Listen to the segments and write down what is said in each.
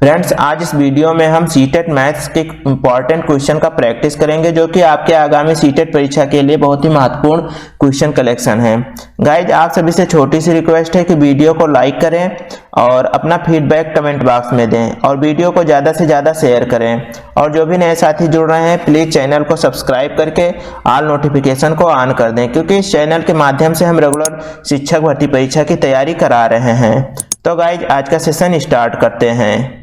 Friends, आज इस video में हम सीटेट मैथ्स के इंपॉर्टेंट क्वेश्चन का प्रैक्टिस करेंगे जो कि आपके आगामी सीटेट परीक्षा के लिए बहुत ही महत्वपूर्ण क्वेश्चन कलेक्शन है। गाइज, आप सभी से छोटी सी रिक्वेस्ट है कि वीडियो को लाइक करें और अपना फीडबैक कमेंट बॉक्स में दें और वीडियो को ज़्यादा से ज़्यादा शेयर करें। और जो भी नए साथी जुड़ रहे हैं प्लीज़ चैनल को सब्सक्राइब करके ऑल नोटिफिकेशन को ऑन कर दें, क्योंकि इस चैनल के माध्यम से हम रेगुलर शिक्षक भर्ती परीक्षा की तैयारी करा रहे हैं। तो गाइज, आज का सेशन स्टार्ट करते हैं।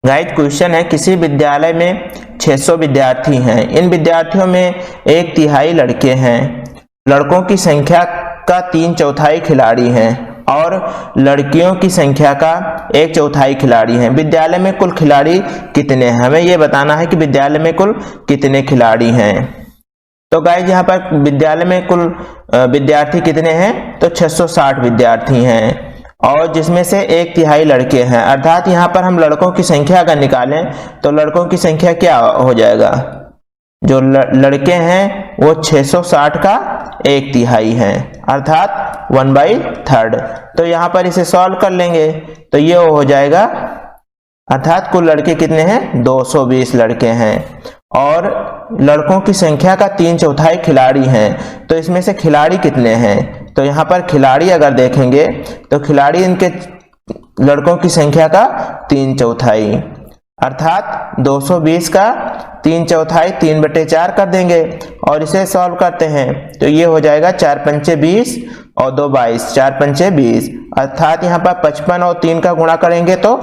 गाइज, क्वेश्चन है, किसी विद्यालय में 600 विद्यार्थी हैं। इन विद्यार्थियों में 1/3 लड़के हैं। लड़कों की संख्या का 3/4 खिलाड़ी हैं और लड़कियों की संख्या का 1/4 खिलाड़ी हैं। विद्यालय में कुल खिलाड़ी कितने हैं? हमें यह बताना है कि विद्यालय में कुल कितने खिलाड़ी हैं। तो गाइज, यहाँ पर विद्यालय में कुल विद्यार्थी कितने हैं? तो 660 विद्यार्थी हैं और जिसमें से 1/3 लड़के हैं। अर्थात यहाँ पर हम लड़कों की संख्या अगर निकालें तो लड़कों की संख्या क्या हो जाएगा? जो लड़के हैं वो 660 का 1/3 हैं, अर्थात 1/3। तो यहाँ पर इसे सॉल्व कर लेंगे तो ये हो जाएगा, अर्थात कुल लड़के कितने हैं? 220 लड़के हैं और लड़कों की संख्या का 3/4 खिलाड़ी हैं। तो इसमें से खिलाड़ी कितने हैं? तो यहाँ पर खिलाड़ी अगर देखेंगे तो खिलाड़ी इनके लड़कों की संख्या का 3/4, अर्थात 220 का 3/4 3/4 कर देंगे और इसे सॉल्व करते हैं तो ये हो जाएगा 4 पंचे 20 और 2 22, 4 पंचे 20, अर्थात यहाँ पर 55 और 3 का गुणा करेंगे तो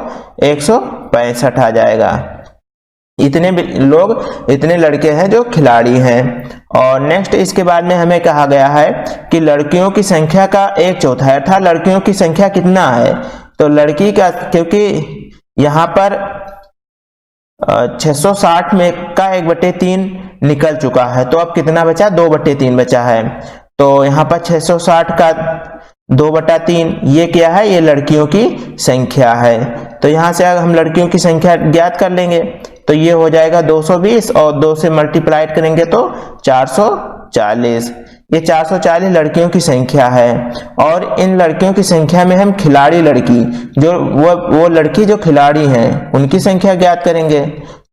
165 आ जाएगा। इतने लोग, इतने लड़के हैं जो खिलाड़ी हैं। और नेक्स्ट इसके बाद में हमें कहा गया है कि लड़कियों की संख्या का 1/4, अर्थात लड़कियों की संख्या कितना है? तो लड़की का, क्योंकि यहाँ पर 660 में का 1/3 निकल चुका है तो अब कितना बचा? 2/3 बचा है। तो यहाँ पर 660 का 2/3 ये क्या है? ये लड़कियों की संख्या है। तो यहाँ से अगर हम लड़कियों की संख्या ज्ञात कर लेंगे तो ये हो जाएगा 220 और 2 से मल्टीप्लाइड करेंगे तो 440। ये 440 लड़कियों की संख्या है और इन लड़कियों की संख्या में हम खिलाड़ी लड़की, जो वो लड़की जो खिलाड़ी हैं उनकी संख्या ज्ञात करेंगे।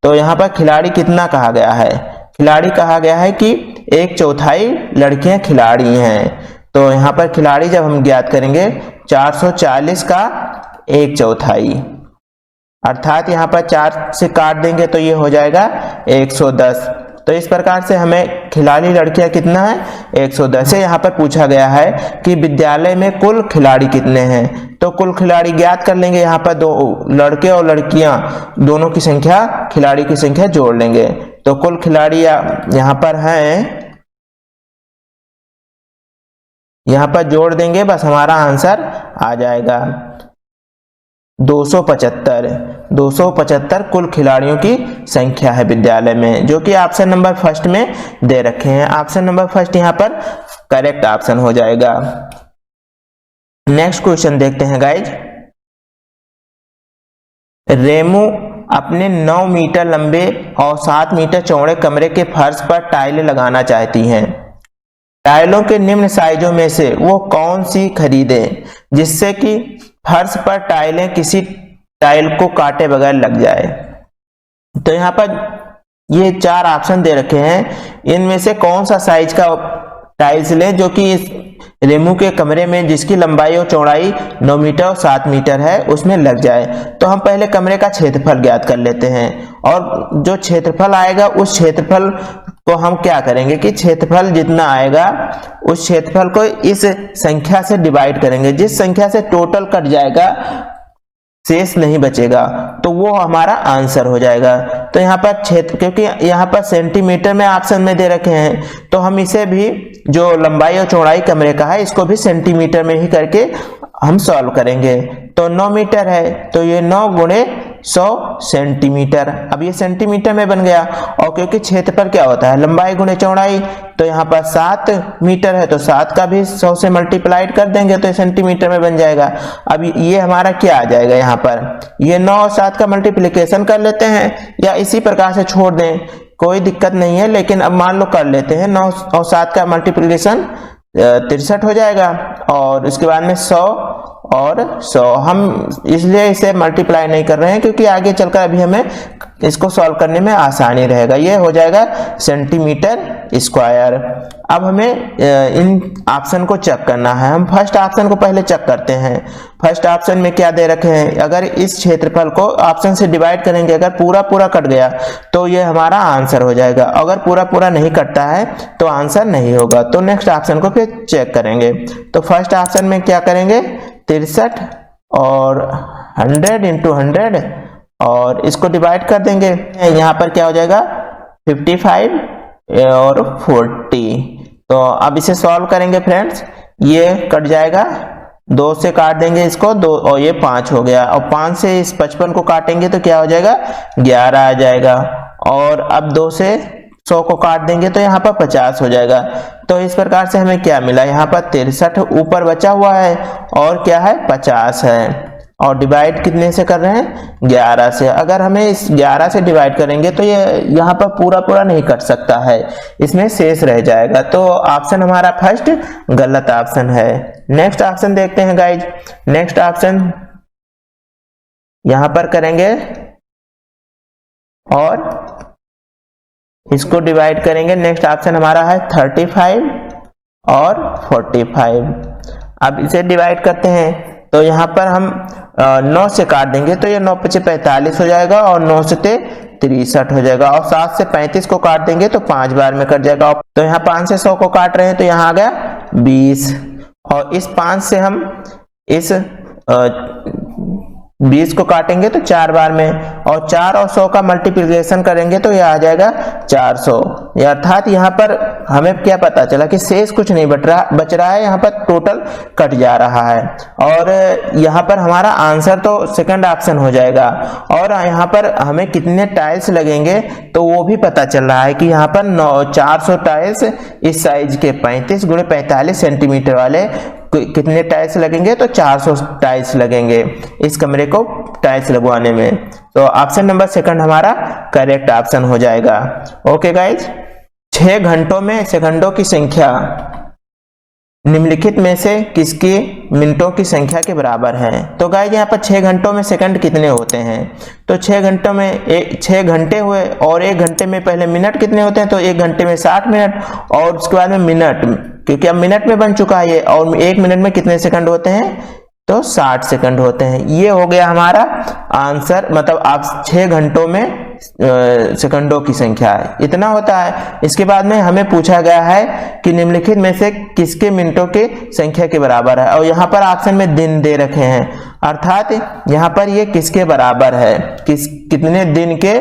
तो यहाँ पर खिलाड़ी कितना कहा गया है? खिलाड़ी कहा गया है कि 1/4 लड़कियां खिलाड़ी हैं। तो यहाँ पर खिलाड़ी जब हम ज्ञात करेंगे 440 का 1/4, अर्थात यहाँ पर 4 से काट देंगे तो ये हो जाएगा 110। तो इस प्रकार से हमें खिलाड़ी लड़कियां कितना है? 110 से यहाँ पर पूछा गया है कि विद्यालय में कुल खिलाड़ी कितने हैं। तो कुल खिलाड़ी ज्ञात कर लेंगे, यहाँ पर दो लड़के और लड़कियां दोनों की संख्या, खिलाड़ी की संख्या जोड़ लेंगे तो कुल खिलाड़ी यहाँ पर हैं, यहाँ पर जोड़ देंगे, बस हमारा आंसर आ जाएगा 275 कुल खिलाड़ियों की संख्या है विद्यालय में, जो कि ऑप्शन नंबर फर्स्ट में दे रखे हैं। ऑप्शन नंबर फर्स्ट यहाँ पर करेक्ट ऑप्शन हो जाएगा। नेक्स्ट क्वेश्चन देखते हैं गाइज। रेमू अपने 9 मीटर लंबे और 7 मीटर चौड़े कमरे के फर्श पर टाइलें लगाना चाहती हैं। टाइलों के निम्न साइजों में से वो कौन सी खरीदें जिससे कि फर्श पर टाइलें किसी टाइल को काटे बगैर लग जाए? तो यहाँ पर ये 4 ऑप्शन दे रखे हैं, इनमें से कौन सा साइज का टाइल्स लें जो कि इस रेमू के कमरे में, जिसकी लंबाई और चौड़ाई 9 मीटर और 7 मीटर है, उसमें लग जाए। तो हम पहले कमरे का क्षेत्रफल ज्ञात कर लेते हैं और जो क्षेत्रफल आएगा उस क्षेत्रफल को हम क्या करेंगे कि क्षेत्रफल जितना आएगा उस क्षेत्रफल को इस संख्या से डिवाइड करेंगे। जिस संख्या से टोटल कट जाएगा, शेष नहीं बचेगा, तो वो हमारा आंसर हो जाएगा। तो यहाँ पर क्षेत्र, क्योंकि यहाँ पर सेंटीमीटर में ऑप्शन में दे रखे हैं तो हम इसे भी, जो लंबाई और चौड़ाई कमरे का है, इसको भी सेंटीमीटर में ही करके हम सॉल्व करेंगे। तो 9 मीटर है तो ये 9 गुणे 100 सेंटीमीटर, अब ये सेंटीमीटर में बन गया। और क्योंकि क्षेत्रफल क्या होता है? लंबाई गुणे चौड़ाई, तो यहाँ पर 7 मीटर है तो 7 का भी 100 से मल्टीप्लाइड कर देंगे तो सेंटीमीटर में बन जाएगा। अब ये हमारा क्या आ जाएगा? यहाँ पर ये 9 और 7 का मल्टीप्लिकेशन कर लेते हैं या इसी प्रकार से छोड़ दें, कोई दिक्कत नहीं है। लेकिन अब मान लो कर लेते हैं, 9 और 7 का मल्टीप्लिकेशन 63 हो जाएगा और उसके बाद में 100 और 100। हम इसलिए इसे मल्टीप्लाई नहीं कर रहे हैं क्योंकि आगे चलकर अभी हमें इसको सॉल्व करने में आसानी रहेगा। ये हो जाएगा सेंटीमीटर स्क्वायर। अब हमें इन ऑप्शन को चेक करना है। हम फर्स्ट ऑप्शन को पहले चेक करते हैं। फर्स्ट ऑप्शन में क्या दे रखे हैं, अगर इस क्षेत्रफल को ऑप्शन से डिवाइड करेंगे, अगर पूरा पूरा कट गया तो ये हमारा आंसर हो जाएगा, अगर पूरा पूरा नहीं कटता है तो आंसर नहीं होगा। तो नेक्स्ट ऑप्शन को फिर चेक करेंगे। तो फर्स्ट ऑप्शन में क्या करेंगे, 63 और 100 इंटू 100 और इसको डिवाइड कर देंगे। यहाँ पर क्या हो जाएगा 55 और 40। तो अब इसे सॉल्व करेंगे फ्रेंड्स। ये कट जाएगा, 2 से काट देंगे इसको, 2 और ये 5 हो गया, और 5 से इस 55 को काटेंगे तो क्या हो जाएगा 11 आ जाएगा। और अब 2 से 100 को काट देंगे तो यहाँ पर 50 हो जाएगा। तो इस प्रकार से हमें क्या मिला, यहाँ पर 63 ऊपर बचा हुआ है और क्या है 50 है, और डिवाइड कितने से कर रहे हैं 11 से। अगर हमें इस 11 से डिवाइड करेंगे तो ये यहाँ पर पूरा पूरा नहीं कट सकता है, इसमें शेष रह जाएगा। तो ऑप्शन हमारा फर्स्ट गलत ऑप्शन है। नेक्स्ट ऑप्शन देखते हैं गाइज। नेक्स्ट ऑप्शन यहाँ पर करेंगे और इसको डिवाइड करेंगे। नेक्स्ट ऑप्शन हमारा है 35 और 45। अब इसे डिवाइड करते हैं तो यहाँ पर हम 9 से काट देंगे तो ये 9 पचे 45 हो जाएगा और 9 से 63 हो जाएगा, और 7 से 35 को काट देंगे तो 5 बार में कट जाएगा। तो यहाँ 5 से 100 को काट रहे हैं तो यहाँ आ गया 20, और इस 5 से हम इस 20 को काटेंगे तो 4 बार में, और 4 और 100 का मल्टीप्लिकेशन करेंगे तो यह आ जाएगा 400। अर्थात यहाँ पर हमें क्या पता चला कि शेष कुछ नहीं बच रहा है, यहाँ पर टोटल कट जा रहा है। और यहाँ पर हमारा आंसर तो सेकंड ऑप्शन हो जाएगा। और यहाँ पर हमें कितने टाइल्स लगेंगे तो वो भी पता चल रहा है कि यहाँ पर 400 टाइल्स इस साइज के 35 गुणे 45 सेंटीमीटर वाले कितने टाइल्स लगेंगे, तो 400 टाइल्स लगेंगे इस कमरे को टाइल्स लगवाने में। तो ऑप्शन नंबर सेकंड हमारा करेक्ट ऑप्शन हो जाएगा। Okay guys. 6 घंटों में सेकंडों की संख्या निम्नलिखित में से किसकी मिनटों की संख्या के बराबर है। तो गाइज यहाँ पर 6 घंटों में सेकंड कितने होते हैं, तो 6 घंटों में 6 घंटे हुए, और 1 घंटे में पहले मिनट कितने होते हैं, तो 1 घंटे में 60 मिनट, और उसके बाद में मिनट, क्योंकि अब मिनट में बन चुका है ये, और 1 मिनट में कितने सेकंड होते हैं, तो 60 सेकंड होते हैं। ये हो गया हमारा आंसर, मतलब आप 6 घंटों में सेकंडों की संख्या इतना होता है। इसके बाद में हमें पूछा गया है कि निम्नलिखित में से किसके मिनटों की संख्या के बराबर है, और यहाँ पर ऑप्शन में दिन दे रखे हैं, अर्थात यहाँ पर ये किसके बराबर है, कितने दिन के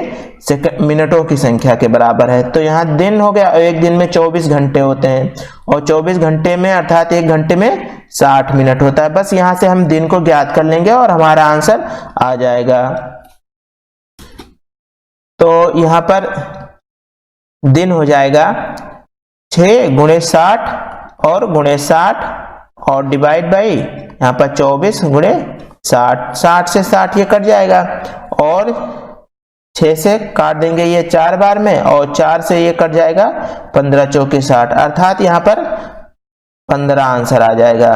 मिनटों की संख्या के बराबर है। तो यहाँ दिन हो गया, और एक दिन में 24 घंटे होते हैं, और 24 घंटे में अर्थात 1 घंटे में 60 मिनट होता है। बस यहाँ से हम दिन को ज्ञात कर लेंगे और हमारा आंसर आ जाएगा। तो यहाँ पर दिन हो जाएगा 6 गुणे 60 और गुणे 60 और डिवाइड बाई यहाँ पर 24 गुणे 60, 60 से 60 ये कट जाएगा, और 6 से काट देंगे ये 4 बार में, और 4 से ये कट जाएगा 15 चौके 60, अर्थात यहाँ पर 15 आंसर आ जाएगा।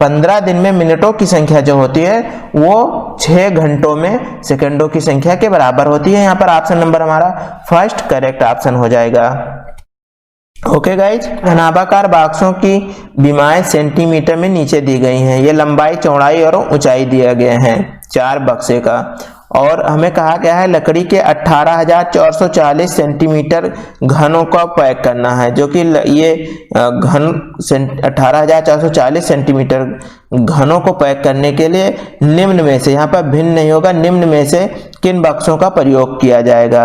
15 दिन में मिनटों की संख्या जो होती है वो 6 घंटों में सेकंडों की संख्या के बराबर होती है। यहाँ पर ऑप्शन नंबर हमारा फर्स्ट करेक्ट ऑप्शन हो जाएगा। Okay guys. घनाभाकार बॉक्सों की विमाएं सेंटीमीटर में नीचे दी गई हैं। ये लंबाई, चौड़ाई और ऊंचाई दिया गया है 4 बक्से का, और हमें कहा गया है लकड़ी के 18,440 सेंटीमीटर घनों का पैक करना है, जो कि ये घन 18,440 सेंटीमीटर घनों को पैक करने के लिए निम्न में से, यहाँ पर भिन्न नहीं होगा, निम्न में से किन बक्सों का प्रयोग किया जाएगा।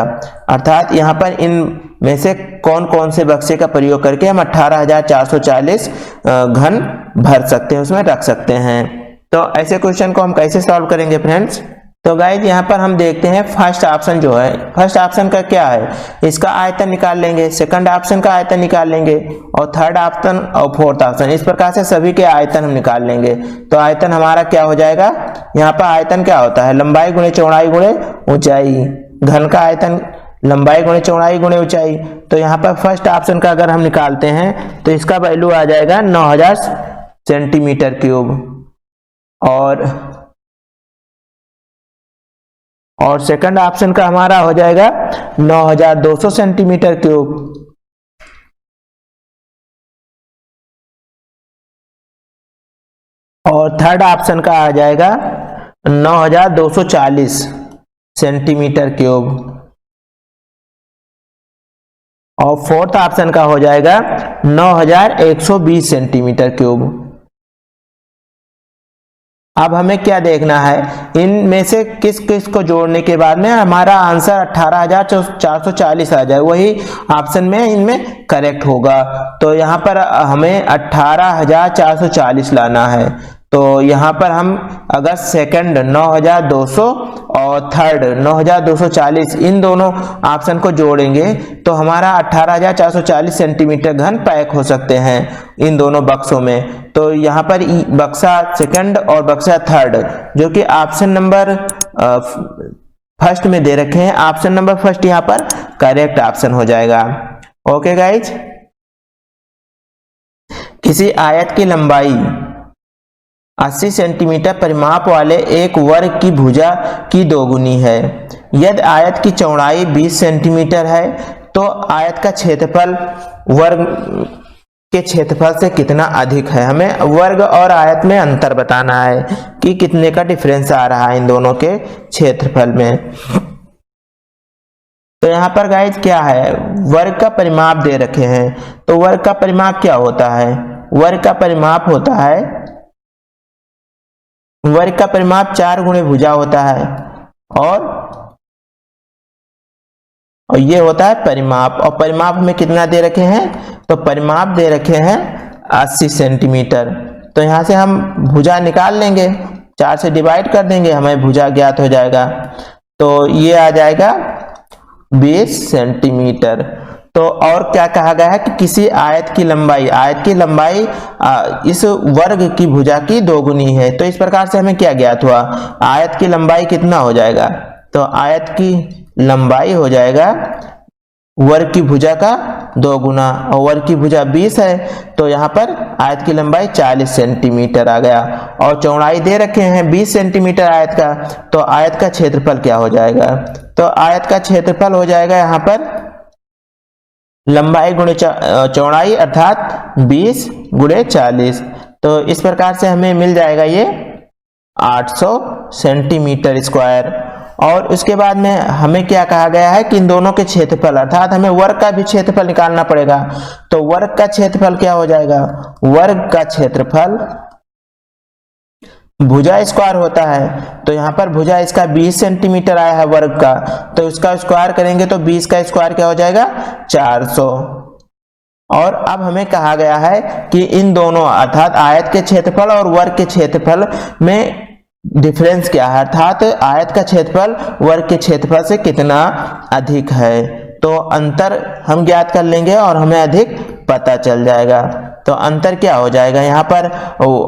अर्थात यहाँ पर इन में से कौन कौन से बक्से का प्रयोग करके हम 18,440 घन भर सकते हैं, उसमें रख सकते हैं। तो ऐसे क्वेश्चन को हम कैसे सॉल्व करेंगे फ्रेंड्स। तो गाइज यहाँ पर हम देखते हैं फर्स्ट ऑप्शन जो है, फर्स्ट ऑप्शन का क्या है, इसका आयतन निकाल लेंगे, सेकंड ऑप्शन का आयतन निकाल लेंगे, और थर्ड ऑप्शन और फोर्थ ऑप्शन, इस प्रकार से सभी के आयतन हम निकाल लेंगे। तो आयतन हमारा क्या हो जाएगा, यहाँ पर आयतन क्या होता है, लंबाई गुणे चौड़ाई गुणे ऊंचाई। घन का आयतन लंबाई गुणे चौड़ाई गुणे ऊंचाई। तो यहाँ पर फर्स्ट ऑप्शन का अगर हम निकालते हैं तो इसका वैल्यू आ जाएगा 9000 सेंटीमीटर क्यूब। और सेकंड ऑप्शन का हमारा हो जाएगा 9200 सेंटीमीटर क्यूब। और थर्ड ऑप्शन का आ जाएगा 9240 सेंटीमीटर क्यूब। और फोर्थ ऑप्शन का हो जाएगा 9120 सेंटीमीटर क्यूब। अब हमें क्या देखना है, इनमें से किस किस को जोड़ने के बाद में हमारा आंसर 18440 आ जाए, वही ऑप्शन में इनमें करेक्ट होगा। तो यहाँ पर हमें 18440 लाना है। तो यहाँ पर हम अगर सेकंड 9200 और थर्ड 9240 इन दोनों ऑप्शन को जोड़ेंगे तो हमारा 18440 सेंटीमीटर घन पैक हो सकते हैं इन दोनों बक्सों में। तो यहाँ पर बक्सा सेकंड और बक्सा थर्ड जो कि ऑप्शन नंबर फर्स्ट में दे रखे हैं, ऑप्शन नंबर फर्स्ट यहाँ पर करेक्ट ऑप्शन हो जाएगा। ओके गाइज, किसी आयत की लंबाई 80 सेंटीमीटर परिमाप वाले एक वर्ग की भुजा की दोगुनी है। यदि आयत की चौड़ाई 20 सेंटीमीटर है तो आयत का क्षेत्रफल वर्ग के क्षेत्रफल से कितना अधिक है। हमें वर्ग और आयत में अंतर बताना है कि कितने का डिफरेंस आ रहा है इन दोनों के क्षेत्रफल में। तो यहाँ पर गाइज क्या है, वर्ग का परिमाप दे रखे हैं। तो वर्ग का परिमाप क्या होता है, वर्ग का परिमाप होता है, वर्ग का परिमाप 4 गुणे भुजा होता है और ये होता है परिमाप। और परिमाप में कितना दे रखे हैं, तो परिमाप दे रखे हैं 80 सेंटीमीटर। तो यहां से हम भुजा निकाल लेंगे, 4 से डिवाइड कर देंगे, हमें भुजा ज्ञात हो जाएगा। तो ये आ जाएगा 20 सेंटीमीटर। तो और क्या कहा गया है कि किसी आयत की लंबाई इस वर्ग की भुजा की दोगुनी है। तो इस प्रकार से हमें क्या ज्ञात हुआ, आयत की लंबाई कितना हो जाएगा, तो आयत की लंबाई हो जाएगा वर्ग की भुजा का दोगुना, और वर्ग की भुजा 20 है तो यहाँ पर आयत की लंबाई 40 सेंटीमीटर आ गया। और चौड़ाई दे रखे हैं 20 सेंटीमीटर आयत का, तो आयत का क्षेत्रफल क्या हो जाएगा, तो आयत का क्षेत्रफल हो जाएगा यहाँ पर लंबाई गुणे चौड़ाई अर्थात 20 गुणे 40। तो इस प्रकार से हमें मिल जाएगा ये 800 सेंटीमीटर स्क्वायर। और उसके बाद में हमें क्या कहा गया है कि इन दोनों के क्षेत्रफल अर्थात हमें वर्ग का भी क्षेत्रफल निकालना पड़ेगा। तो वर्ग का क्षेत्रफल क्या हो जाएगा, वर्ग का क्षेत्रफल भुजा स्क्वायर होता है। तो यहाँ पर भुजा इसका 20 सेंटीमीटर आया है वर्ग का, तो इसका स्क्वायर करेंगे तो 20 का स्क्वायर क्या हो जाएगा 400। और अब हमें कहा गया है कि इन दोनों अर्थात आयत के क्षेत्रफल और वर्ग के क्षेत्रफल में डिफरेंस क्या है, अर्थात आयत का क्षेत्रफल वर्ग के क्षेत्रफल से कितना अधिक है। तो अंतर हम ज्ञात कर लेंगे और हमें अधिक पता चल जाएगा। तो अंतर क्या हो जाएगा, यहाँ पर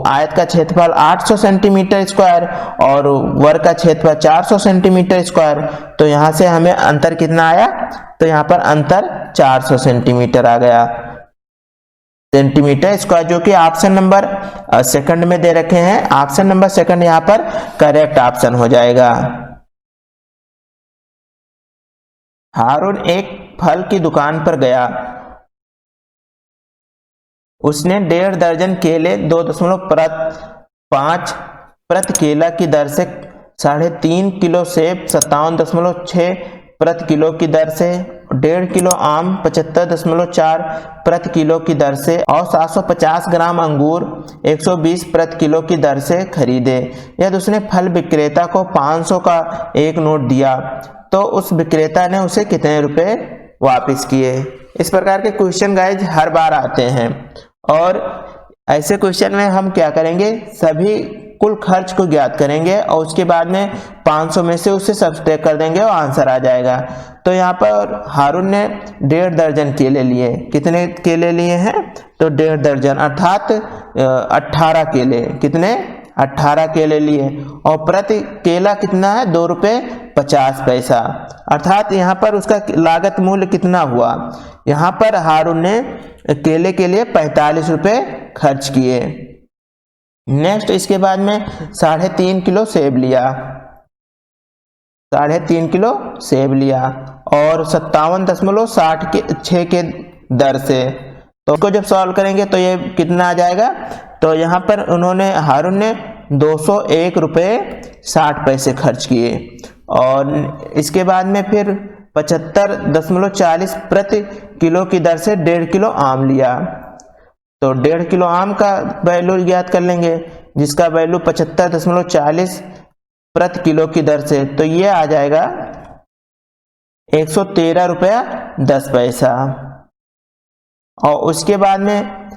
आयत का क्षेत्रफल 800 सेंटीमीटर स्क्वायर और वर्ग का क्षेत्रफल 400 सेंटीमीटर स्क्वायर। तो यहाँ से हमें अंतर कितना आया, तो यहाँ पर अंतर 400 सेंटीमीटर आ गया, सेंटीमीटर स्क्वायर, जो कि ऑप्शन नंबर सेकंड में दे रखे हैं। ऑप्शन नंबर सेकंड यहाँ पर करेक्ट ऑप्शन हो जाएगा। हारून एक फल की दुकान पर गया, उसने 1.5 दर्जन केले 2.5 प्रति केला की दर से 3.5 किलो सेब 57.6 प्रति किलो की दर से, 1.5 किलो आम 75.4 प्रति किलो की दर से और 750 ग्राम अंगूर 120 प्रति किलो की दर से खरीदे। यदि उसने फल विक्रेता को 500 का एक नोट दिया तो उस विक्रेता ने उसे कितने रुपए वापस किए। इस प्रकार के क्वेश्चन गाइज हर बार आते हैं और ऐसे क्वेश्चन में हम क्या करेंगे, सभी कुल खर्च को ज्ञात करेंगे और उसके बाद में 500 में से उससे सब्ट्रैक्ट कर देंगे और आंसर आ जाएगा। तो यहाँ पर हारून ने 1.5 दर्जन केले लिए, कितने केले लिए हैं, तो 1.5 दर्जन अर्थात 18 केले, कितने 18 केले लिए और प्रति केला कितना है 2 रुपये 50 पैसा, अर्थात यहाँ पर उसका लागत मूल्य कितना हुआ, यहाँ पर हारून ने केले के लिए 45 रुपये खर्च किए। नेक्स्ट इसके बाद में 3.5 किलो सेब लिया, 3.5 किलो सेब लिया और 57.6 के दर से। तो इसको जब सॉल्व करेंगे तो ये कितना आ जाएगा, तो यहाँ पर हारून ने 201 रुपये 60 पैसे खर्च किए और इसके बाद में फिर 75.40 प्रति किलो की दर से 1.5 किलो आम लिया। तो 1.5 किलो आम का वैल्यू ज्ञात कर लेंगे जिसका वैल्यू 75.40 प्रति किलो की दर से, तो ये आ जाएगा 113 रुपया 10 पैसा। और उसके बाद में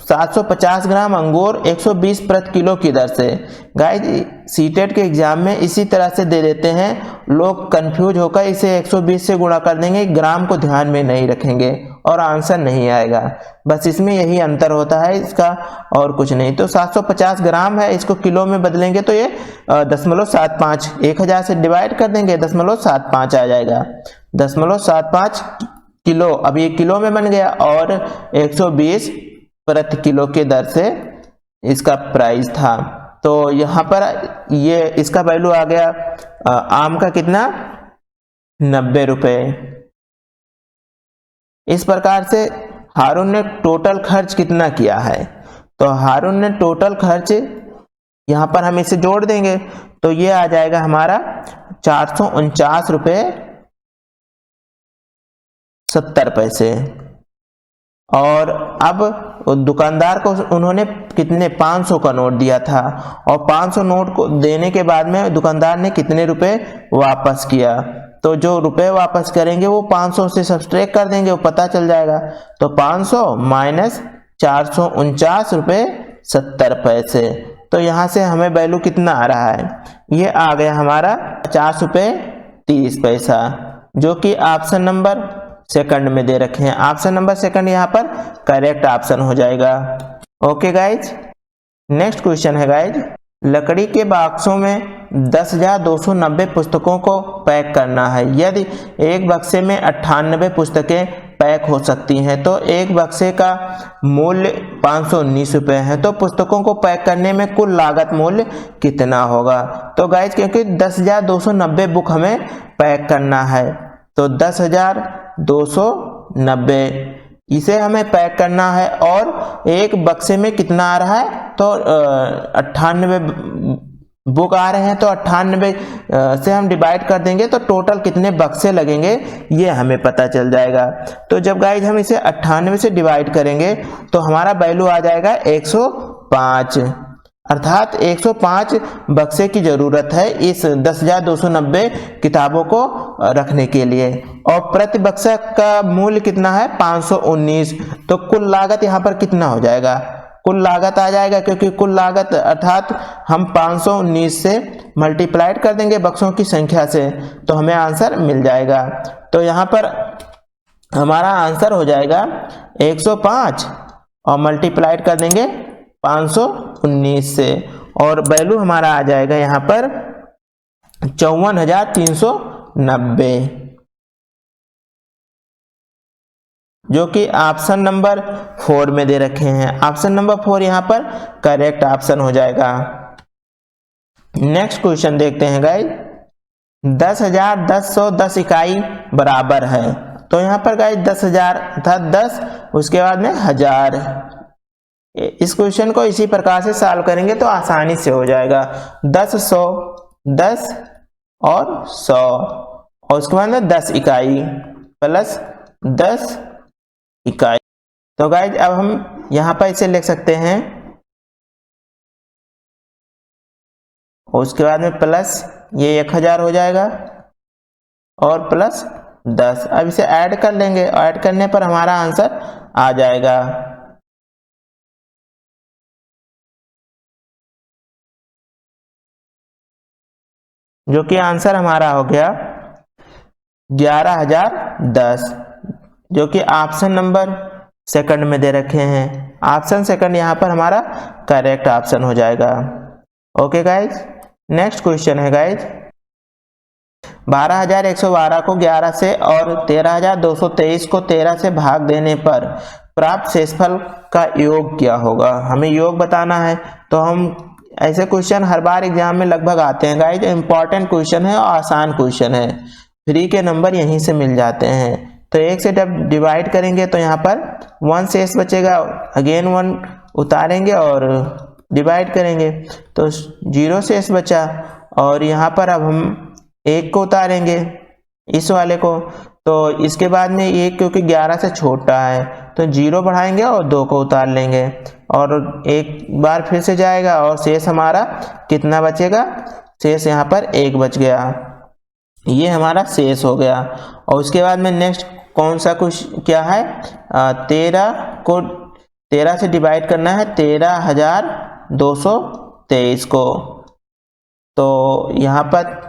750 ग्राम अंगूर 120 प्रति किलो की दर से। गाइज सीटेट के एग्जाम में इसी तरह से दे देते हैं, लोग कंफ्यूज होकर इसे 120 से गुणा कर देंगे, ग्राम को ध्यान में नहीं रखेंगे और आंसर नहीं आएगा। बस इसमें यही अंतर होता है इसका और कुछ नहीं। तो 750 ग्राम है, इसको किलो में बदलेंगे तो ये 0.75, 1000 से डिवाइड कर देंगे 0.75 आ जाएगा। 0.75 किलो, अब ये किलो में बन गया और 120 प्रति किलो के दर से इसका प्राइस था। तो यहाँ पर ये इसका वैल्यू आ गया आम का कितना, 90 रुपए। इस प्रकार से हारून ने टोटल खर्च कितना किया है, तो हारून ने टोटल खर्च यहाँ पर हम इसे जोड़ देंगे तो ये आ जाएगा हमारा 449 रुपये 70 पैसे। और अब दुकानदार को उन्होंने कितने 500 का नोट दिया था और 500 नोट को देने के बाद में दुकानदार ने कितने रुपए वापस किया, तो जो रुपए वापस करेंगे वो 500 से सब्सट्रैक्ट कर देंगे, वो पता चल जाएगा। तो 500 माइनस 449 रुपये 70 पैसे। तो यहाँ से हमें वैल्यू कितना आ रहा है, ये आ गया हमारा 50 रुपये 30 पैसा, जो कि ऑप्शन नंबर सेकंड में दे रखे हैं। ऑप्शन नंबर सेकंड यहाँ पर करेक्ट ऑप्शन हो जाएगा। ओके गाइज, नेक्स्ट क्वेश्चन है गाइज, लकड़ी के बक्सों में 10,290 पुस्तकों को पैक करना है। यदि एक बक्से में 98 पुस्तकें पैक हो सकती हैं तो एक बक्से का मूल्य 519 रुपये है, तो पुस्तकों को पैक करने में कुल लागत मूल्य कितना होगा। तो गाइज क्योंकि 10,290 बुक हमें पैक करना है तो 10,290 इसे हमें पैक करना है और एक बक्से में कितना आ रहा है, तो 98 बुक आ रहे हैं, तो 98 से हम डिवाइड कर देंगे तो टोटल कितने बक्से लगेंगे ये हमें पता चल जाएगा। तो जब गाइज हम इसे 98 से डिवाइड करेंगे तो हमारा वैल्यू आ जाएगा 105, अर्थात 105 बक्से की जरूरत है इस 10,290 किताबों को रखने के लिए। और प्रति बक्सा का मूल्य कितना है 519, तो कुल लागत यहाँ पर कितना हो जाएगा, कुल लागत आ जाएगा, क्योंकि कुल लागत अर्थात हम 519 से मल्टीप्लाइड कर देंगे बक्सों की संख्या से तो हमें आंसर मिल जाएगा। तो यहाँ पर हमारा आंसर हो जाएगा 105 और मल्टीप्लाइड कर देंगे 519 से और वैल्यू हमारा आ जाएगा यहाँ पर 54,390, जो कि ऑप्शन नंबर 4 में दे रखे हैं। ऑप्शन नंबर 4 यहाँ पर करेक्ट ऑप्शन हो जाएगा। नेक्स्ट क्वेश्चन देखते हैं गाइस, 10,10 इकाई बराबर है। तो यहाँ पर गाइस 10,000 अर्थात 10 उसके बाद में 1000। इस क्वेश्चन को इसी प्रकार से सॉल्व करेंगे तो आसानी से हो जाएगा। 10 100 10 और 100 और उसके बाद में 10 इकाई प्लस 10 इकाई। तो गाइज अब हम यहाँ पर इसे लिख सकते हैं और उसके बाद में प्लस ये 1000 हो जाएगा और प्लस 10। अब इसे ऐड कर लेंगे, ऐड करने पर हमारा आंसर आ जाएगा। जो कि आंसर हमारा हो गया 11,010, जो कि ऑप्शन नंबर सेकंड में दे रखे हैं। ऑप्शन सेकंड यहाँ पर हमारा करेक्ट ऑप्शन हो जाएगा। ओके गाइज, नेक्स्ट क्वेश्चन है गाइज, 12,112 को 11 से और 13,223 को 13 से भाग देने पर प्राप्त शेषफल का योग क्या होगा, हमें योग बताना है। तो हम ऐसे क्वेश्चन हर बार एग्जाम में लगभग आते हैं गाइज, इंपॉर्टेंट क्वेश्चन है और आसान क्वेश्चन है, फ्री के नंबर यहीं से मिल जाते हैं। तो 1 से जब डिवाइड करेंगे तो यहाँ पर 1 शेष बचेगा, अगेन 1 उतारेंगे और डिवाइड करेंगे तो 0 शेष बचा, और यहाँ पर अब हम 1 को उतारेंगे इस वाले को, तो इसके बाद में 1 क्योंकि 11 से छोटा है तो 0 बढ़ाएंगे और 2 को उतार लेंगे, और एक बार फिर से जाएगा और शेष हमारा कितना बचेगा, शेष यहाँ पर 1 बच गया, ये हमारा शेष हो गया। और उसके बाद में नेक्स्ट कौन सा कुछ क्या है, 13 को 13 से डिवाइड करना है 13,223 को, तो यहाँ पर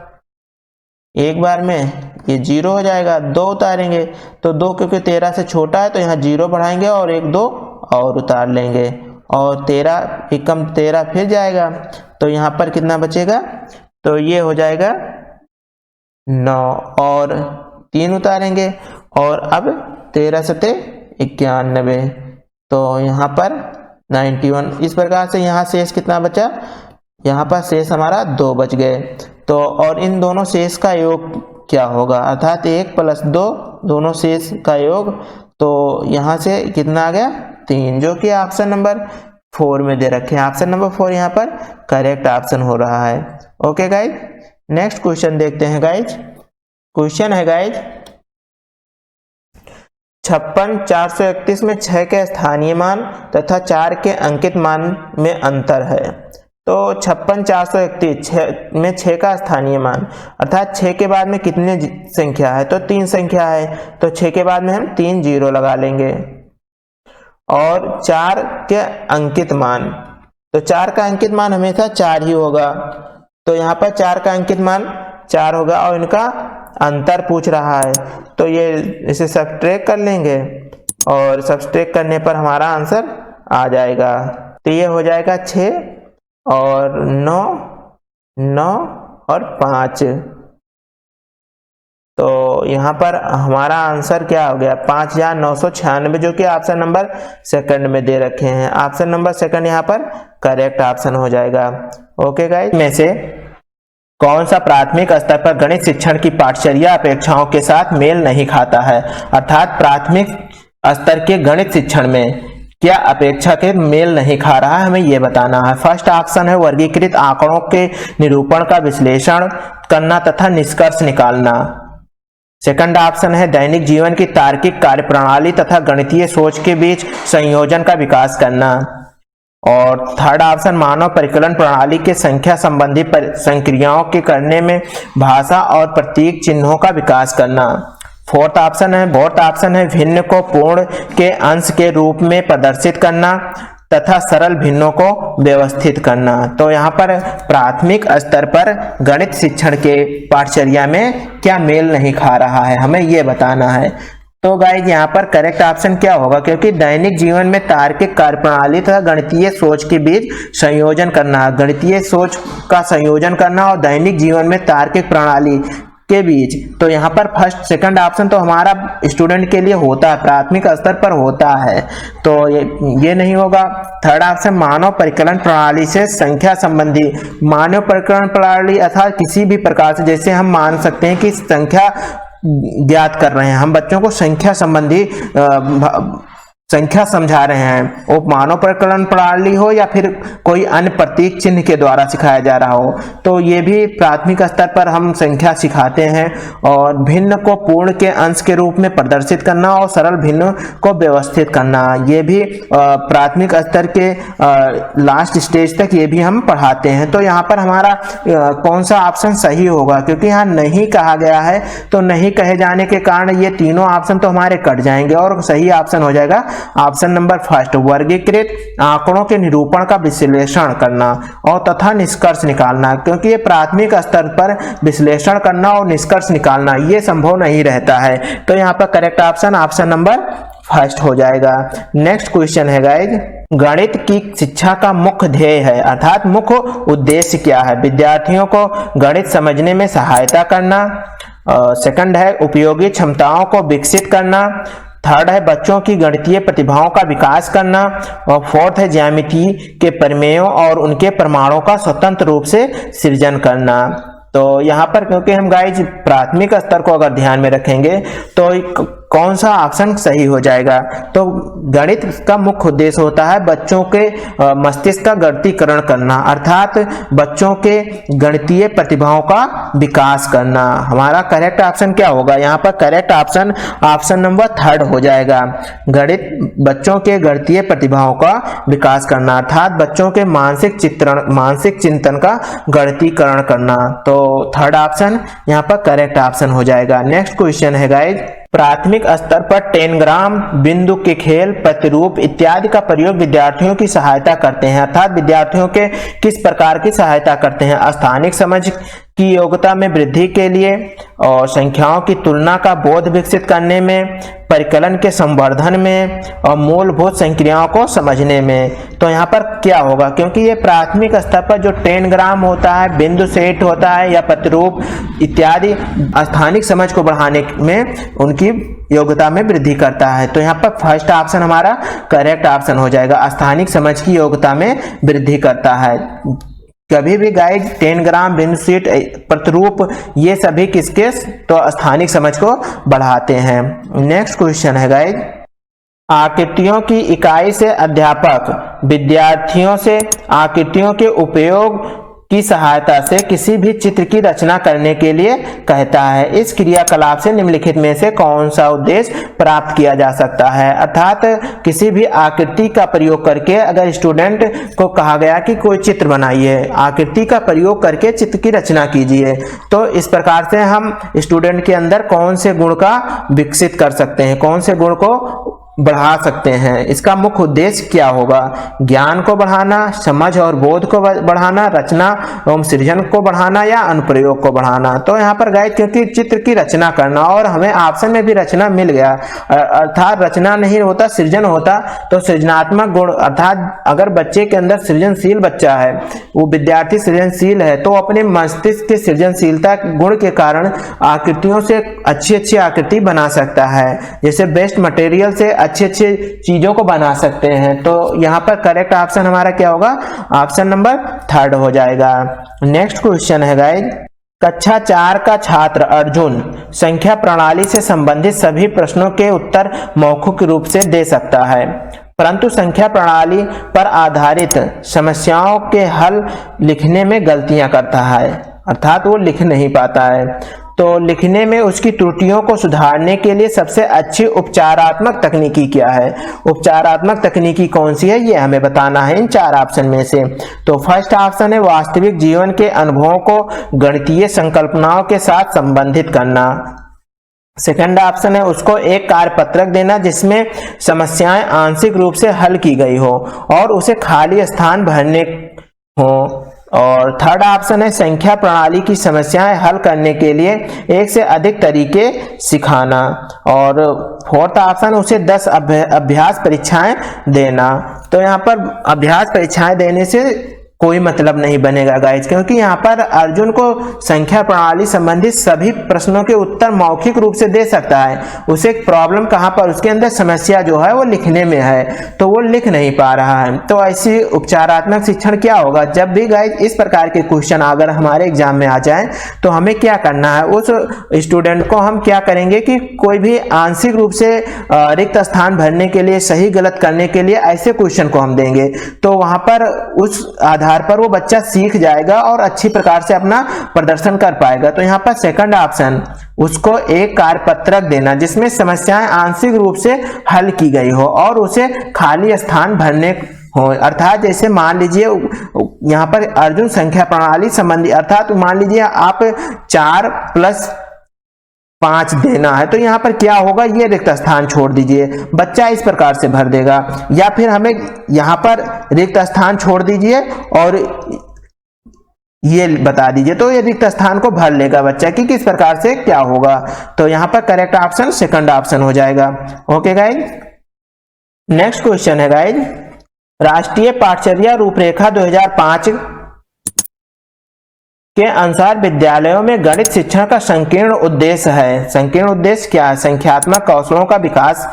एक बार में ये 0 हो जाएगा, 2 उतारेंगे तो 2 क्योंकि 13 से छोटा है तो यहाँ 0 बढ़ाएंगे और 1 2 और उतार लेंगे, और 13 एकम 13 फिर जाएगा तो यहाँ पर कितना बचेगा, तो ये हो जाएगा 9 और 3 उतारेंगे, और अब 13 सते 91 तो यहाँ पर 91। इस प्रकार से यहाँ शेष कितना बचा, यहाँ पर शेष हमारा 2 बच गए। तो और इन दोनों शेष का योग क्या होगा, अर्थात 1 + 2 दोनों शेष का योग, तो यहाँ से कितना आ गया 3, जो कि ऑप्शन नंबर 4 में दे रखे हैं। ऑप्शन नंबर 4 यहाँ पर करेक्ट ऑप्शन हो रहा है। ओके गाइज, नेक्स्ट क्वेश्चन देखते हैं गाइज। क्वेश्चन है गाइज 56,431 में 6 के स्थानीय मान तथा 4 के अंकित मान में अंतर है। तो 56,431 में 6 का स्थानीय मान, अर्थात 6 के बाद में कितने संख्या है, तो 3 संख्या है, तो 6 के बाद में हम 3 0 लगा लेंगे, और 4 के अंकित मान, तो 4 का अंकित मान हमेशा 4 ही होगा, तो यहाँ पर 4 का अंकित मान 4 होगा, और इनका अंतर पूछ रहा है तो ये इसे सब्ट्रैक्ट कर लेंगे, और सब्ट्रैक्ट करने पर हमारा आंसर आ जाएगा। तो ये हो जाएगा 6 और 9 9 और 5, तो यहाँ पर हमारा आंसर क्या हो गया 5,996, जो कि ऑप्शन नंबर 2 में दे रखे हैं। ऑप्शन नंबर 2 यहाँ पर करेक्ट ऑप्शन हो जाएगा। ओके गाइस, में से कौन सा प्राथमिक स्तर पर गणित शिक्षण की पाठचर्या अपेक्षाओं के साथ मेल नहीं खाता है, अर्थात प्राथमिक स्तर के गणित शिक्षण में क्या अपेक्षा के मेल नहीं खा रहा है, हमें यह बताना है। फर्स्ट ऑप्शन है वर्गीकृत आंकड़ों के निरूपण का विश्लेषण करना तथा निष्कर्ष निकालना। सेकंड ऑप्शन है दैनिक जीवन की तार्किक कार्यप्रणाली तथा गणितीय सोच के बीच संयोजन का विकास करना। और थर्ड ऑप्शन मानव परिकलन प्रणाली के संख्या संबंधी संक्रियाओं के करने में भाषा और प्रतीक चिन्हों का विकास करना। फोर्थ ऑप्शन है भिन्न को पूर्ण के अंश के रूप में प्रदर्शित करना तथा सरल भिन्नों को व्यवस्थित करना। तो यहाँ पर प्राथमिक स्तर पर गणित शिक्षण के पाठचर्या में क्या मेल नहीं खा रहा है, हमें यह बताना है। तो गाइज यहाँ पर करेक्ट ऑप्शन क्या होगा, क्योंकि दैनिक जीवन में तार्किक कार्यप्रणाली तथा गणितीय सोच के बीच संयोजन करना, गणितीय सोच का संयोजन करना और दैनिक जीवन में तार्किक प्रणाली के बीच, तो यहाँ पर फर्स्ट सेकंड ऑप्शन तो हमारा स्टूडेंट के लिए होता है, प्राथमिक स्तर पर होता है, तो ये नहीं होगा। थर्ड ऑप्शन मानव परिकलन प्रणाली से संख्या संबंधी, मानव परिकलन प्रणाली अर्थात किसी भी प्रकार से, जैसे हम मान सकते हैं कि संख्या ज्ञात कर रहे हैं, हम बच्चों को संख्या संबंधी संख्या समझा रहे हैं, वो मानव परिकलन प्रणाली हो या फिर कोई अन्य प्रतीक चिन्ह के द्वारा सिखाया जा रहा हो, तो ये भी प्राथमिक स्तर पर हम संख्या सिखाते हैं। और भिन्न को पूर्ण के अंश के रूप में प्रदर्शित करना और सरल भिन्न को व्यवस्थित करना, ये भी प्राथमिक स्तर के लास्ट स्टेज तक ये भी हम पढ़ाते हैं। तो यहाँ पर हमारा कौन सा ऑप्शन सही होगा, क्योंकि यहाँ नहीं कहा गया है, तो नहीं कहे जाने के कारण ये तीनों ऑप्शन तो हमारे कट जाएंगे और सही ऑप्शन हो जाएगा ऑप्शन नंबर फर्स्ट, वर्गीकृत आंकड़ों के निरूपण का विश्लेषण करना और तथा निष्कर्ष निकालना, क्योंकि ये प्राथमिक स्तर पर विश्लेषण करना और निष्कर्ष निकालना ये संभव नहीं रहता है। तो यहाँ पर correct option option number first हो जाएगा। नेक्स्ट क्वेश्चन है गाइज, गणित की शिक्षा का मुख्य ध्येय है, अर्थात मुख्य उद्देश्य क्या है, विद्यार्थियों को गणित समझने में सहायता करना। सेकंड है उपयोगी क्षमताओं को विकसित करना। थर्ड है बच्चों की गणितीय प्रतिभाओं का विकास करना, और फोर्थ है ज्यामिति के प्रमेयों और उनके प्रमाणों का स्वतंत्र रूप से सृजन करना। तो यहाँ पर क्योंकि हम गाइज प्राथमिक स्तर को अगर ध्यान में रखेंगे तो कौन सा ऑप्शन सही हो जाएगा, तो गणित का मुख्य उद्देश्य होता है बच्चों के मस्तिष्क का गणितीकरण करना, अर्थात बच्चों के गणितीय प्रतिभाओं का विकास करना। हमारा करेक्ट ऑप्शन क्या होगा, यहाँ पर करेक्ट ऑप्शन नंबर थर्ड हो जाएगा। गणित बच्चों के गणितीय प्रतिभाओं का विकास करना, अर्थात बच्चों के मानसिक चिंतन का गणितीकरण करना। तो थर्ड ऑप्शन यहाँ पर करेक्ट ऑप्शन हो जाएगा। नेक्स्ट क्वेश्चन है गाइज, प्राथमिक स्तर पर टेनग्राम, बिंदु के खेल, प्रतिरूप इत्यादि का प्रयोग विद्यार्थियों की सहायता करते हैं, अर्थात विद्यार्थियों के किस प्रकार की सहायता करते हैं, स्थानिक समझ की योग्यता में वृद्धि के लिए, और संख्याओं की तुलना का बोध विकसित करने में, परिकलन के संवर्धन में, और मूलभूत संक्रियाओं को समझने में। तो यहाँ पर क्या होगा, क्योंकि ये प्राथमिक स्तर पर जो टेनग्राम होता है, बिंदु सेट होता है या प्रतिरूप इत्यादि स्थानिक समझ को बढ़ाने में उनकी योग्यता में वृद्धि करता है। तो यहाँ पर फर्स्ट ऑप्शन हमारा करेक्ट ऑप्शन हो जाएगा, स्थानिक समझ की योग्यता में वृद्धि करता है। कभी भी गाइड टेनग्राम, बिंदु सेट, प्रतिरूप ये सभी किसके, तो स्थानिक समझ को बढ़ाते हैं। नेक्स्ट क्वेश्चन है गाइड, आकृतियों की इकाई से अध्यापक विद्यार्थियों से आकृतियों के उपयोग की सहायता से किसी भी चित्र की रचना करने के लिए कहता है। इस क्रियाकलाप से निम्नलिखित में से कौन सा उद्देश्य प्राप्त किया जा सकता है, अर्थात किसी भी आकृति का प्रयोग करके अगर स्टूडेंट को कहा गया कि कोई चित्र बनाइए, आकृति का प्रयोग करके चित्र की रचना कीजिए, तो इस प्रकार से हम स्टूडेंट के अंदर कौन से गुण का विकसित कर सकते हैं, कौन से गुण को बढ़ा सकते हैं। इसका मुख्य उद्देश्य क्या होगा, ज्ञान को बढ़ाना, समझ और बोध को बढ़ाना, रचना एवं सृजन को बढ़ाना, या अनुप्रयोग को बढ़ाना। तो यहाँ पर गाइड क्योंकि चित्र की रचना करना, और हमें ऑप्शन में भी रचना मिल गया, अर्थात रचना नहीं होता सृजन होता, तो सृजनात्मक गुण, अर्थात अगर बच्चे के अंदर सृजनशील बच्चा है, वो विद्यार्थी सृजनशील है, तो अपने मस्तिष्क की सृजनशीलता गुण के कारण आकृतियों से अच्छी अच्छी आकृति बना सकता है, जैसे बेस्ट मटेरियल से अच्छे अच्छे चीजों को बना सकते हैं। तो यहाँ पर करेक्ट ऑप्शन हमारा क्या होगा, ऑप्शन नंबर थर्ड हो जाएगा। नेक्स्ट क्वेश्चन है गाइस, कक्षा 4 का छात्र अर्जुन संख्या प्रणाली से संबंधित सभी प्रश्नों के उत्तर मौखिक रूप से दे सकता है, परंतु संख्या प्रणाली पर आधारित समस्याओं के हल लिखने में गलतियां करता है, अर्थात वो लिख नहीं पाता है। तो लिखने में उसकी त्रुटियों को सुधारने के लिए सबसे अच्छी उपचारात्मक तकनीकी क्या है, उपचारात्मक तकनीकी कौन सी है, ये हमें बताना है इन चार ऑप्शन में से। तो फर्स्ट ऑप्शन है वास्तविक जीवन के अनुभवों को गणितीय संकल्पनाओं के साथ संबंधित करना। सेकंड ऑप्शन है उसको एक कार्यपत्रक देना जिसमें समस्याएं आंशिक रूप से हल की गई हो और उसे खाली स्थान भरने हो। और थर्ड ऑप्शन है संख्या प्रणाली की समस्याएं हल करने के लिए एक से अधिक तरीके सिखाना। और फोर्थ ऑप्शन उसे 10 अभ्यास परीक्षाएं देना। तो यहाँ पर अभ्यास परीक्षाएं देने से कोई मतलब नहीं बनेगा गाइज, क्योंकि यहाँ पर अर्जुन को संख्या प्रणाली संबंधित सभी प्रश्नों के उत्तर मौखिक रूप से दे सकता है। उसे प्रॉब्लम कहाँ पर, उसके अंदर समस्या जो है वो लिखने में है, तो वो लिख नहीं पा रहा है। तो ऐसी उपचारात्मक शिक्षण क्या होगा, जब भी गाइज इस प्रकार के क्वेश्चन अगर हमारे एग्जाम में आ जाए तो हमें क्या करना है, उस स्टूडेंट को हम क्या करेंगे कि कोई भी आंशिक रूप से रिक्त स्थान भरने के लिए, सही गलत करने के लिए ऐसे क्वेश्चन को हम देंगे, तो वहां पर उस आधार पर वो बच्चा सीख जाएगा और अच्छी प्रकार से अपना प्रदर्शन कर पाएगा। तो यहाँ पर सेकंड ऑप्शन उसको एक कार्यपत्रक देना जिसमें समस्याएं आंशिक रूप से हल की गई हो और उसे खाली स्थान भरने हो। अर्थात जैसे मान लीजिए यहाँ पर अर्जुन संख्या प्रणाली संबंधी, अर्थात मान लीजिए आप 4 + 5 देना है, तो यहाँ पर क्या होगा, ये रिक्त स्थान छोड़ दीजिए, बच्चा इस प्रकार से भर देगा। या फिर हमें यहाँ पर रिक्त स्थान छोड़ दीजिए और ये बता दीजिए, तो ये रिक्त स्थान को भर लेगा बच्चा कि किस प्रकार से क्या होगा। तो यहाँ पर करेक्ट ऑप्शन सेकंड ऑप्शन हो जाएगा। ओके गाइज, नेक्स्ट क्वेश्चन है गाइज, राष्ट्रीय पाठचर्या रूपरेखा 2005 के अनुसार विद्यालयों में गणित शिक्षण का संकीर्ण उद्देश्य है। संकीर्ण उद्देश्य क्या है? संख्यात्मक कौशलों का विकास,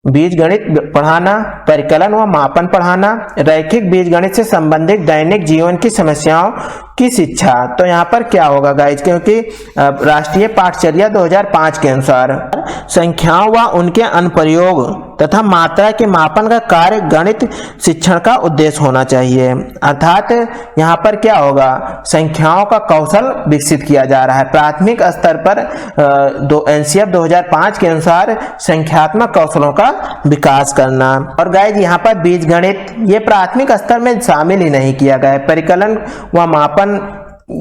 बीजगणित पढ़ाना, परिकलन व मापन पढ़ाना, रैखिक बीजगणित से संबंधित दैनिक जीवन की समस्याओं की शिक्षा। तो यहाँ पर क्या होगा गाइज, क्योंकि राष्ट्रीय पाठचर्या 2005 के अनुसार संख्याओं व उनके अनुप्रयोग तथा मात्रा के मापन का कार्य गणित शिक्षण का उद्देश्य होना चाहिए। अर्थात यहाँ पर क्या होगा, संख्याओं का कौशल विकसित किया जा रहा है। प्राथमिक स्तर पर एनसीएफ 2005 के अनुसार संख्यात्मक कौशलों का विकास करना। और गाइज यहाँ पर बीजगणित ये प्राथमिक स्तर में शामिल ही नहीं किया गया है। परिकलन व मापन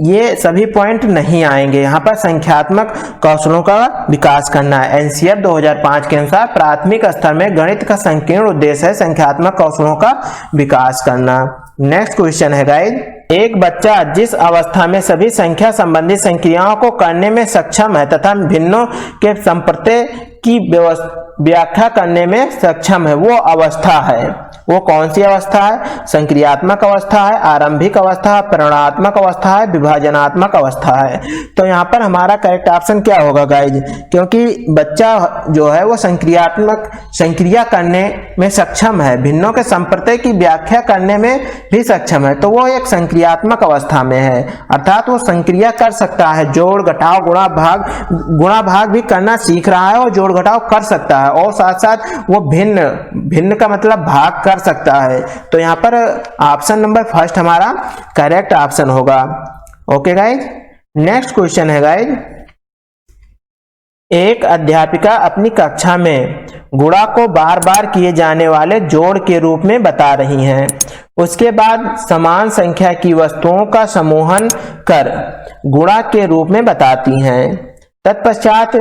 ये सभी पॉइंट नहीं आएंगे। यहाँ पर संख्यात्मक कौशलों का विकास करना है। एनसीएफ 2005 के अनुसार प्राथमिक स्तर में गणित का संकीर्ण उद्देश्य है संख्यात्मक कौशलों का विकास करना। नेक्स्ट क्वेश्चन है गाइज, एक बच्चा जिस अवस्था में सभी संख्या संबंधी संक्रियाओं को करने में सक्षम है तथा भिन्नों के संप्रत्यय की व्याख्या करने में सक्षम है, वो अवस्था है। वो कौन सी अवस्था है? संक्रियात्मक अवस्था है, आरंभिक अवस्था है, परिणात्मक अवस्था है, विभाजनात्मक अवस्था है। तो यहाँ पर हमारा करेक्ट ऑप्शन क्या होगा गाइज, क्योंकि बच्चा जो है वो संक्रिया करने में सक्षम है, भिन्नों के संप्रत्यय की व्याख्या करने में भी सक्षम है, तो वो एक संक्रियात्मक अवस्था में है। अर्थात वो संक्रिया कर सकता है, जोड़ घटाव गुणा भाग भी करना सीख रहा है और जोड़ घटाव कर सकता है, और साथ साथ वो भिन्न का मतलब भाग कर सकता है। तो यहाँ पर ऑप्शन नंबर फर्स्ट हमारा करेक्ट ऑप्शन होगा। ओके गाइज, नेक्स्ट क्वेश्चन है गाइज, एक अध्यापिका अपनी कक्षा में गुणा को बार बार किए जाने वाले जोड़ के रूप में बता रही हैं। उसके बाद समान संख्या की वस्तुओं का समूहन कर गुणा के रूप में बताती हैं। तत्पश्चात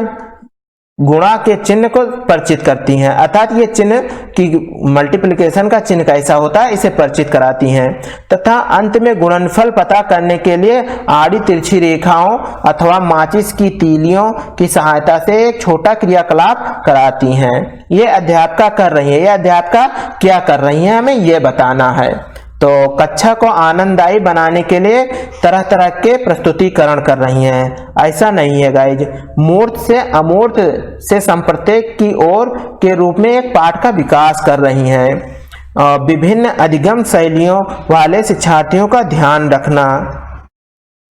गुणा के चिन्ह को परिचित करती हैं। अर्थात ये चिन्ह की मल्टीप्लिकेशन का चिन्ह कैसा होता है इसे परिचित कराती हैं, तथा अंत में गुणनफल पता करने के लिए आड़ी तिरछी रेखाओं अथवा माचिस की तीलियों की सहायता से एक छोटा क्रियाकलाप कराती हैं। ये अध्यापिका कर रही है। ये अध्यापिका क्या कर रही है हमें ये बताना है। तो कक्षा को आनंददायी बनाने के लिए तरह तरह के प्रस्तुतिकरण कर रही हैं। ऐसा नहीं है गाइज, मूर्त से अमूर्त से संप्रत्यय की ओर के रूप में एक पाठ का विकास कर रही हैं। विभिन्न अधिगम शैलियों वाले शिक्षार्थियों का ध्यान रखना,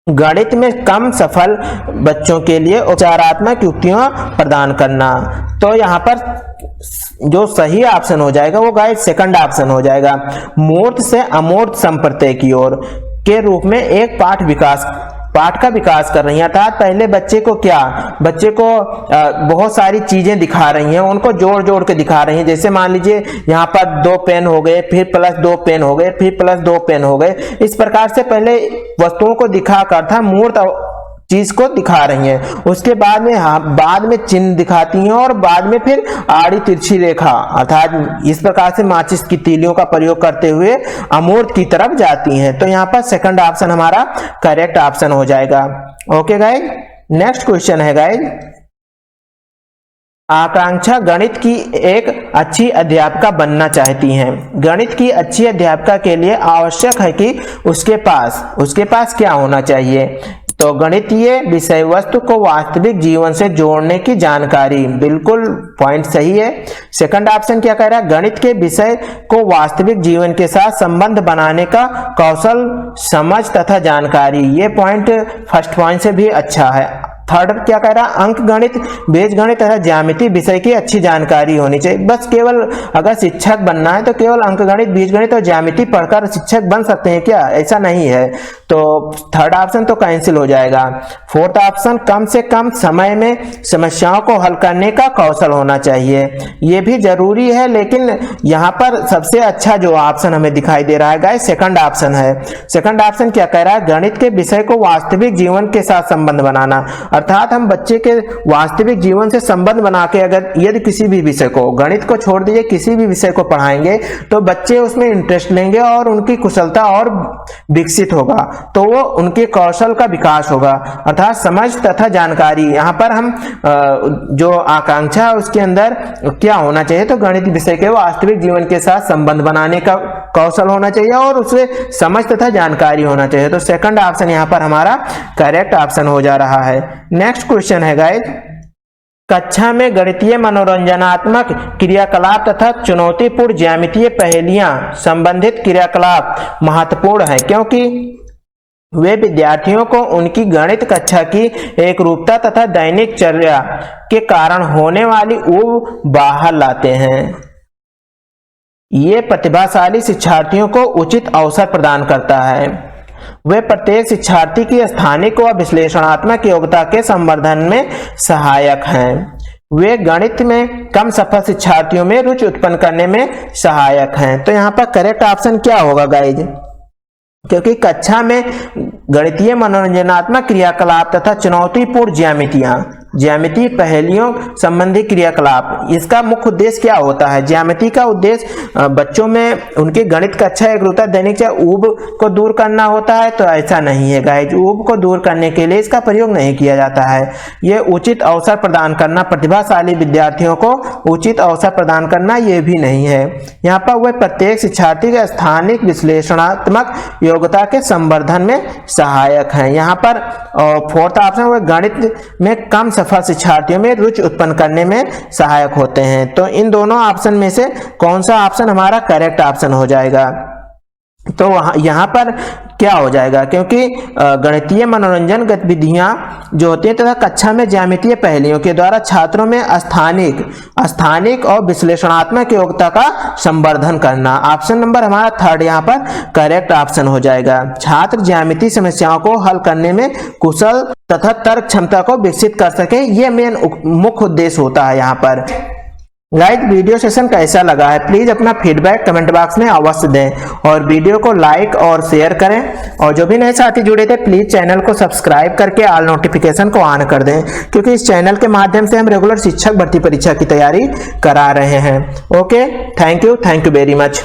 गणित में कम सफल बच्चों के लिए उपचारात्मक युक्तियां प्रदान करना। तो यहाँ पर जो सही ऑप्शन हो जाएगा वो गाइस सेकंड ऑप्शन हो जाएगा। मूर्त से अमूर्त संप्रत्यय की ओर के रूप में एक पाठ का विकास कर रही है। अर्थात पहले बच्चे को बहुत सारी चीजें दिखा रही हैं, उनको जोड़ जोड़ के दिखा रही हैं। जैसे मान लीजिए यहाँ पर 2 पेन हो गए, फिर प्लस 2 पेन हो गए, फिर प्लस 2 पेन हो गए। इस प्रकार से पहले वस्तुओं को दिखा कर था मूर्त चीज को दिखा रही हैं। उसके बाद में चिन्ह दिखाती हैं और बाद में फिर आड़ी तिरछी रेखा अर्थात इस प्रकार से माचिस की तीलियों का प्रयोग करते हुए अमूर्त की तरफ जाती हैं। तो यहाँ पर सेकंड ऑप्शन हमारा करेक्ट ऑप्शन हो जाएगा। ओके गाइज, नेक्स्ट क्वेश्चन है गाइज, आकांक्षा गणित की एक अच्छी अध्यापिका बनना चाहती हैं। गणित की अच्छी अध्यापिका के लिए आवश्यक है कि उसके पास क्या होना चाहिए? तो गणितीय विषय वस्तु को वास्तविक जीवन से जोड़ने की जानकारी। बिल्कुल पॉइंट सही है। सेकंड ऑप्शन क्या कह रहा है? गणित के विषय को वास्तविक जीवन के साथ संबंध बनाने का कौशल, समझ तथा जानकारी। ये पॉइंट फर्स्ट पॉइंट से भी अच्छा है। थर्ड क्या कह रहा है? अंक गणित, बीजगणित तथा ज्यामिति विषय की अच्छी जानकारी होनी चाहिए। बस केवल अगर शिक्षक बनना है तो केवल अंक गणित, बीजगणित और ज्यामिति पढ़कर शिक्षक बन सकते हैं क्या? ऐसा नहीं है। तो थर्ड ऑप्शन तो कैंसिल हो जाएगा। फोर्थ ऑप्शन, कम से कम समय में समस्याओं को हल करने का कौशल होना चाहिए। ये भी जरूरी है, लेकिन यहाँ पर सबसे अच्छा जो ऑप्शन हमें दिखाई दे रहा है गाइस सेकंड ऑप्शन है। सेकंड ऑप्शन क्या कह रहा है? गणित के विषय को वास्तविक जीवन के साथ संबंध बनाना। अर्थात हम बच्चे के वास्तविक जीवन से संबंध बना के यदि किसी भी विषय को, गणित को छोड़ दीजिए, किसी भी विषय को पढ़ाएंगे तो बच्चे उसमें इंटरेस्ट लेंगे और उनकी कुशलता और विकसित होगा, तो वो उनके कौशल का विकास होगा। अर्थात समझ तथा जानकारी। यहाँ पर हम जो आकांक्षा है उसके अंदर क्या होना चाहिए? तो गणित विषय के वास्तविक जीवन के साथ संबंध बनाने का कौशल होना चाहिए और उसे समझ तथा जानकारी होना चाहिए। तो सेकंड ऑप्शन यहाँ पर हमारा करेक्ट ऑप्शन हो जा रहा है। नेक्स्ट क्वेश्चन है गाइस, कक्षा में गणितीय मनोरंजनात्मक क्रियाकलाप तथा चुनौतीपूर्ण ज्यामितीय पहेलियां संबंधित क्रियाकलाप महत्वपूर्ण है क्योंकि वे विद्यार्थियों को उनकी गणित कक्षा की एक रूपता तथा दैनिक चर्या के कारण होने वाली ऊब बाहर लाते हैं। ये प्रतिभाशाली शिक्षार्थियों को उचित अवसर प्रदान करता है। वे प्रत्येक शिक्षार्थी की स्थानिक व विश्लेषणात्मक योग्यता के संवर्धन में सहायक हैं। वे गणित में कम सफल शिक्षार्थियों में रुचि उत्पन्न करने में सहायक हैं। तो यहाँ पर करेक्ट ऑप्शन क्या होगा गाइज, क्योंकि कक्षा में गणितीय मनोरंजनात्मक क्रियाकलाप तथा चुनौतीपूर्ण ज्यामितीय पहेलियों संबंधी क्रियाकलाप, इसका मुख्य उद्देश्य क्या होता है? ज्यामिति का उद्देश्य बच्चों में उनकी गणित कक्षा एक रूपता दैनिक ऊब को दूर करना होता है। तो ऐसा नहीं है गाइज, ऊब को दूर करने के लिए इसका प्रयोग नहीं किया जाता है। ये उचित अवसर प्रदान करना, प्रतिभाशाली विद्यार्थियों को उचित अवसर प्रदान करना, ये भी नहीं है। यहाँ पर वह प्रत्येक शिक्षार्थी के स्थानिक विश्लेषणात्मक योग्यता के संवर्धन में सहायक हैं। यहाँ पर फोर्थ ऑप्शन, वह गणित में कम सफल शिक्षार्थियों में रुचि उत्पन्न करने में सहायक होते हैं। तो इन दोनों ऑप्शन में से कौन सा ऑप्शन हमारा करेक्ट ऑप्शन हो जाएगा? तो यहाँ पर क्या हो जाएगा, क्योंकि गणितीय मनोरंजन गतिविधियां जो होती हैं तथा कक्षा में ज्यामितीय पहेलियों के द्वारा छात्रों में स्थानिक और विश्लेषणात्मक योग्यता का संवर्धन करना। ऑप्शन नंबर हमारा थर्ड यहाँ पर करेक्ट ऑप्शन हो जाएगा। छात्र ज्यामितीय समस्याओं को हल करने में कुशल तथा तर्क क्षमता को विकसित कर सके, ये मेन मुख्य उद्देश्य होता है यहाँ पर। गाइस, वीडियो सेशन कैसा लगा है प्लीज अपना फीडबैक कमेंट बॉक्स में अवश्य दें और वीडियो को लाइक और शेयर करें। और जो भी नए साथी जुड़े थे प्लीज चैनल को सब्सक्राइब करके ऑल नोटिफिकेशन को ऑन कर दें, क्योंकि इस चैनल के माध्यम से हम रेगुलर शिक्षक भर्ती परीक्षा की तैयारी करा रहे हैं। Okay, thank you very much.